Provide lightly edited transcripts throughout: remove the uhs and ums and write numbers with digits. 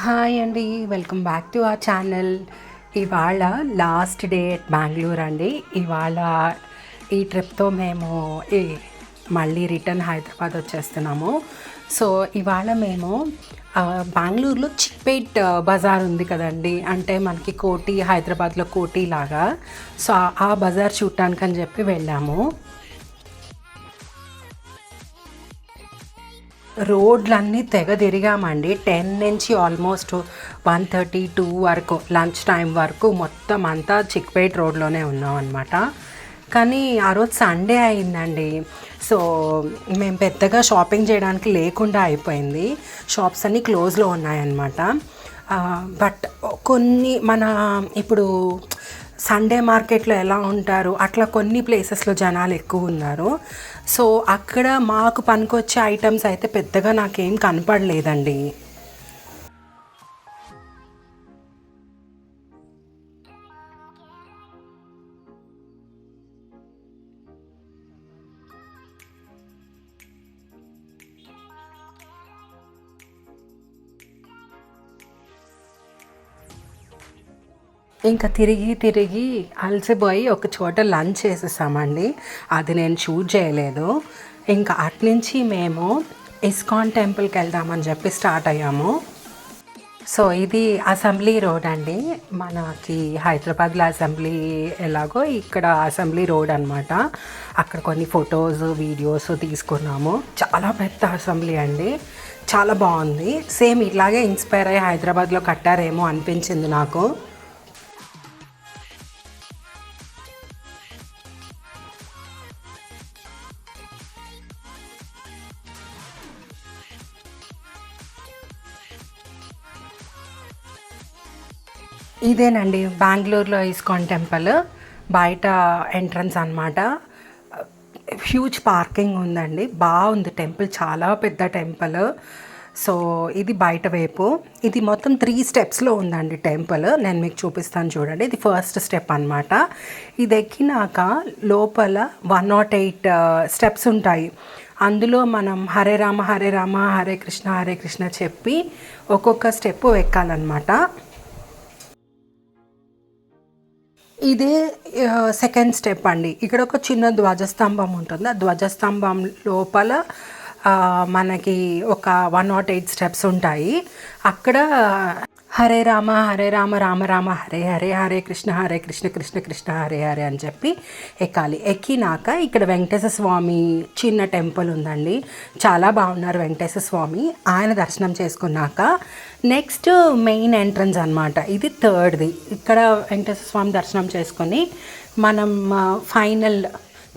Hi అండి, welcome back to our channel. ఇవాళ last day at Bengaluru అండి. ఇవాళ ఈ ట్రిప్తో మేము మళ్ళీ రిటర్న్ హైదరాబాద్ వచ్చేస్తున్నాము. సో ఇవాళ మేము బెంగళూరులో చిక్పేట్ బజార్ ఉంది కదండి, అంటే మనకి కోటి, హైదరాబాద్లో కోటి లాగా. సో ఆ బజార్ చూడటానికి అని చెప్పి వెళ్ళాము. రోడ్లన్నీ తెగ తిరిగామండి. 10 నుంచి ఆల్మోస్ట్ 1:32 వరకు, లంచ్ టైం వరకు మొత్తం అంతా చిక్పేట్ రోడ్లోనే ఉన్నాం అనమాట. కానీ ఆ రోజు సండే అయిందండి. సో మేము పెద్దగా షాపింగ్ చేయడానికి లేకుండా అయిపోయింది. షాప్స్ అన్నీ క్లోజ్లో ఉన్నాయన్నమాట. బట్ కొన్ని మన ఇప్పుడు సండే మార్కెట్లో ఎలా ఉంటారు అట్లా కొన్ని ప్లేసెస్లో జనాలు ఎక్కువ ఉన్నారు. సో అక్కడ మాకు పనికొచ్చే ఐటమ్స్ అయితే పెద్దగా నాకేం కనపడలేదండి. ఇంకా తిరిగి తిరిగి అలసిపోయి ఒక చోట లంచ్ చేసేసామండి. అది నేను షూట్ చేయలేదు. ఇంకా అట్నుంచి మేము ఇస్కాన్ టెంపుల్కి వెళ్దామని చెప్పి స్టార్ట్ అయ్యాము. సో ఇది అసెంబ్లీ రోడ్ అండి. మనకి హైదరాబాద్లో అసెంబ్లీ ఎలాగో ఇక్కడ అసెంబ్లీ రోడ్ అనమాట. అక్కడ కొన్ని ఫొటోస్, వీడియోస్ తీసుకున్నాము. చాలా పెద్ద అసెంబ్లీ అండి, చాలా బాగుంది. సేమ్ ఇట్లాగే ఇన్స్పైర్ అయ్యి హైదరాబాద్లో కట్టారేమో అనిపించింది నాకు. ఇదేనండి బెంగళూరులో ఇస్కాన్ టెంపుల్ బయట ఎంట్రన్స్ అనమాట. హ్యూజ్ పార్కింగ్ ఉందండి, బాగుంది టెంపుల్, చాలా పెద్ద టెంపుల్. సో ఇది బయట వైపు. ఇది మొత్తం 3 స్టెప్స్లో ఉందండి టెంపుల్. నేను మీకు చూపిస్తాను చూడండి. ఇది ఫస్ట్ స్టెప్ అనమాట. ఇది ఎక్కినాక లోపల 108 స్టెప్స్ ఉంటాయి. అందులో మనం హరే రామ హరే రామ హరే కృష్ణ చెప్పి ఒక్కొక్క స్టెప్ ఎక్కాలన్నమాట. ఇదే సెకండ్ స్టెప్ అండి. ఇక్కడ ఒక చిన్న ధ్వజస్తంభం ఉంటుంది. ఆ ధ్వజస్తంభం లోపల మనకి ఒక 108 స్టెప్స్ ఉంటాయి. అక్కడ హరే రామ రామ రామ హరే హరే హరే కృష్ణ కృష్ణ కృష్ణ హరే హరే అని చెప్పి ఎక్కాలి. ఎక్కినాక ఇక్కడ వెంకటేశ్వర స్వామి చిన్న టెంపుల్ ఉందండి, చాలా బాగున్నారు వెంకటేశ్వర స్వామి. ఆయన దర్శనం చేసుకున్నాక నెక్స్ట్ మెయిన్ ఎంట్రన్స్ అనమాట. ఇది థర్డ్ది. ఇక్కడ వెంకటేశ్వర స్వామి దర్శనం చేసుకొని మనం ఫైనల్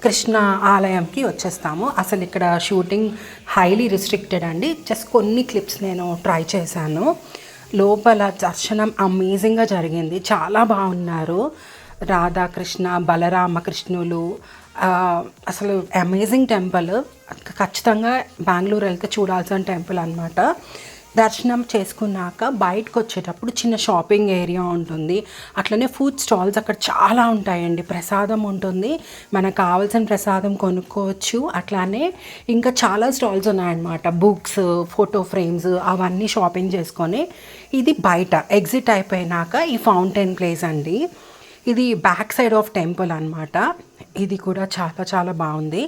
కృష్ణ ఆలయంకి వచ్చేస్తాము. అసలు ఇక్కడ షూటింగ్ హైలీ రిస్ట్రిక్టెడ్ అండి. జస్ట్ కొన్ని క్లిప్స్ నేను ట్రై చేశాను. లోపల దర్శనం అమేజింగ్గా జరిగింది, చాలా బాగున్నారు. రాధాకృష్ణ, బలరామకృష్ణులు, అసలు అమేజింగ్ టెంపుల్. ఖచ్చితంగా బెంగళూరు వెళ్తే చూడాల్సిన టెంపుల్ అనమాట. దర్శనం చేసుకున్నాక బయటకు వచ్చేటప్పుడు చిన్న షాపింగ్ ఏరియా ఉంటుంది. అట్లనే ఫుడ్ స్టాల్స్ అక్కడ చాలా ఉంటాయండి. ప్రసాదం ఉంటుంది, మనకు కావాల్సిన ప్రసాదం కొనుక్కోవచ్చు. అట్లానే ఇంకా చాలా స్టాల్స్ ఉన్నాయన్నమాట. బుక్స్, ఫోటో ఫ్రేమ్స్ అవన్నీ షాపింగ్ చేసుకొని ఇది బయట ఎగ్జిట్ అయిపోయినాక ఈ ఫౌంటైన్ ప్లేస్ అండి. ఇది బ్యాక్ సైడ్ ఆఫ్ టెంపుల్ అనమాట. ఇది కూడా చాలా చాలా బాగుంది.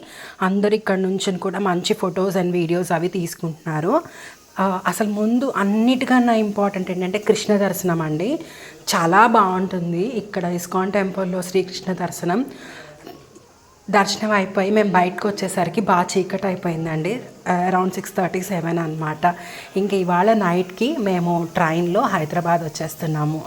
అందరు ఇక్కడ నుంచి కూడా మంచి ఫొటోస్ అండ్ వీడియోస్ అవి తీసుకుంటున్నారు. అసలు ముందు అన్నిటికన్నా ఇంపార్టెంట్ ఏంటంటే కృష్ణ దర్శనం అండి. చాలా బాగుంటుంది ఇక్కడ ఇస్కాన్ టెంపుల్లో శ్రీకృష్ణ దర్శనం. దర్శనం అయిపోయి మేము బయటకు వచ్చేసరికి బాగా చీకటి అయిపోయిందండి. అరౌండ్ 6:37 అనమాట. ఇంక ఇవాళ నైట్కి మేము ట్రైన్లో హైదరాబాద్ వచ్చేస్తున్నాము.